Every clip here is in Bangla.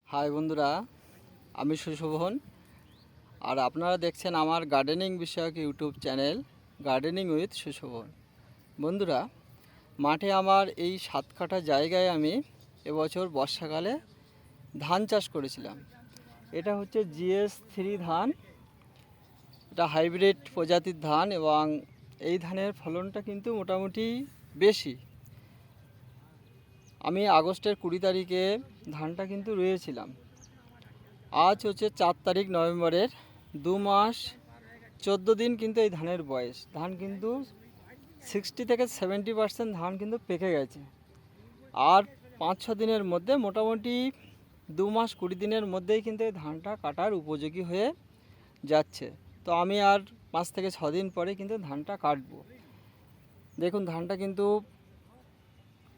হাই বন্ধুরা, আমি সুশোভন। আর আপনারা দেখছেন আমার গার্ডেনিং বিষয়ক YouTube channel gardening with Sushovan. বন্ধুরা, মাঠে আমার এই 7 কাঠা জায়গায় আমি এবছর বর্ষাকালে ধান চাষ করেছিলাম। এটা হচ্ছে GS3 ধান। এটা হাইব্রিড প্রজাতির ধান এবং এই ধানের ফলনটা কিন্তু মোটামুটি বেশি। আমি আগস্টের 20 তারিখে ধানটা কিন্তু রুয়েছিলাম। আজ হচ্ছে 4 তারিখ নভেম্বরের, 2 মাস 14 দিন কিন্তু এই ধানের বয়স। ধান কিন্তু 60 থেকে 70% ধান কিন্তু পেকে গেছে। আর 5-6 দিনের মধ্যে, মোটামুটি 2 মাস 20 দিনের মধ্যেই কিন্তু এই ধানটা কাটার উপযোগী হয়ে যাচ্ছে। তো আমি আর 5 থেকে 6 দিন পরে কিন্তু ধানটা কাটবো। দেখুন, ধানটা কিন্তু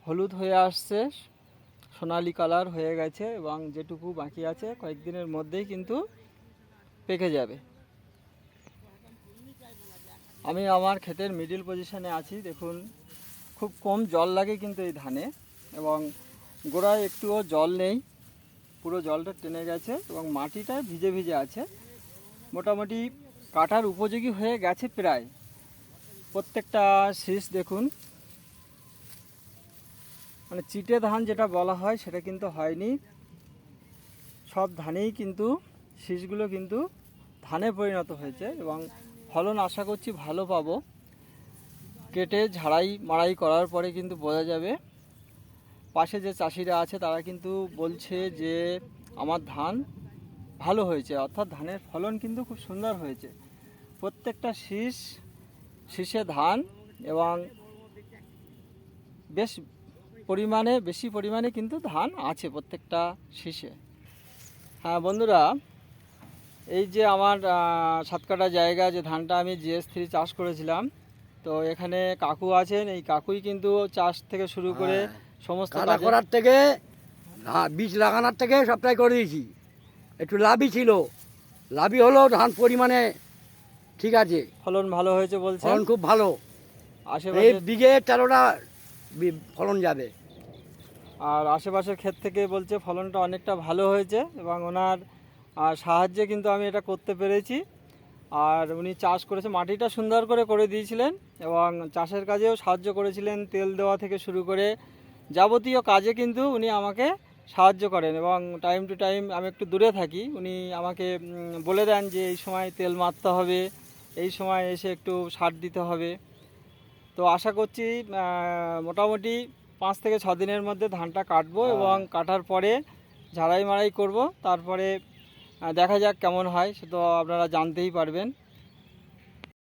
হলুদ হয়ে আসছে, সোনালি কালার হয়ে গেছে এবং যেটুকু বাকি আছে কয়েকদিনের মধ্যেই কিন্তু পেকে যাবে। আমি আমার ক্ষেতের মিডিল পজিশনে আছি। দেখুন, খুব কম জল লাগে কিন্তু এই ধানে, এবং গোড়ায় একটুও জল নেই, পুরো জলটা টেনে গেছে এবং মাটিটা ভিজে ভিজে আছে। মোটামুটি কাটার উপযোগী হয়ে গেছে প্রায়। প্রত্যেকটা শীষ দেখুন, মানে চিটে ধান যেটা বলা হয় সেটা কিন্তু হয়নি। সব ধানেই কিন্তু শীষগুলো কিন্তু ধানে পরিণত হয়েছে এবং ফলন আশা করছি ভালো পাবো। কেটে ঝাড়াই মাড়াই করার পরে কিন্তু বোঝা যাবে। পাশে যে চাষিরা আছে তারা কিন্তু বলছে যে আমার ধান ভালো হয়েছে, অর্থাৎ ধানের ফলন কিন্তু খুব সুন্দর হয়েছে। প্রত্যেকটা শীষে ধান এবং বেশি পরিমাণে কিন্তু ধান আছে প্রত্যেকটা শীষে। হ্যাঁ বন্ধুরা, এই যে আমার 7 কাঠা জায়গা যে ধানটা আমি GS3 চাষ করেছিলাম, তো এখানে কাকু আছেন। এই কাকুই কিন্তু চাষ থেকে শুরু করে সমস্ত কাদা করার থেকে বীজ লাগানোর থেকে সবটাই করে দিয়েছি। একটু লাভই ছিল, লাভই হলো। ধান পরিমাণে ঠিক আছে, ফলন ভালো হয়েছে বলছেন। ফলন খুব ভালো। এই আশেপাশে বিঘে 13টা ফলন যাবে। আর আশেপাশের ক্ষেত থেকে বলছে ফলনটা অনেকটা ভালো হয়েছে এবং ওনার সাহায্যে কিন্তু আমি এটা করতে পেরেছি। আর উনি চাষ করেছে, মাটিটা সুন্দর করে দিয়েছিলেন এবং চাষের কাজেও সাহায্য করেছিলেন। তেল দেওয়া থেকে শুরু করে যাবতীয় কাজে কিন্তু উনি আমাকে সাহায্য করেন এবং টাইম টু টাইম, আমি একটু দূরে থাকি, উনি আমাকে বলে দেন যে এই সময় তেল মারতে হবে, এই সময় এসে একটু সার দিতে হবে। তো আশা করছি মোটামুটি 5 থেকে 6 দিনের মধ্যে ধানটা কাটবো এবং কাটার পরে ঝাড়াই মাড়াই করব। তারপরে দেখা যাক কেমন হয়, সে তো আপনারা জানতেই পারবেন।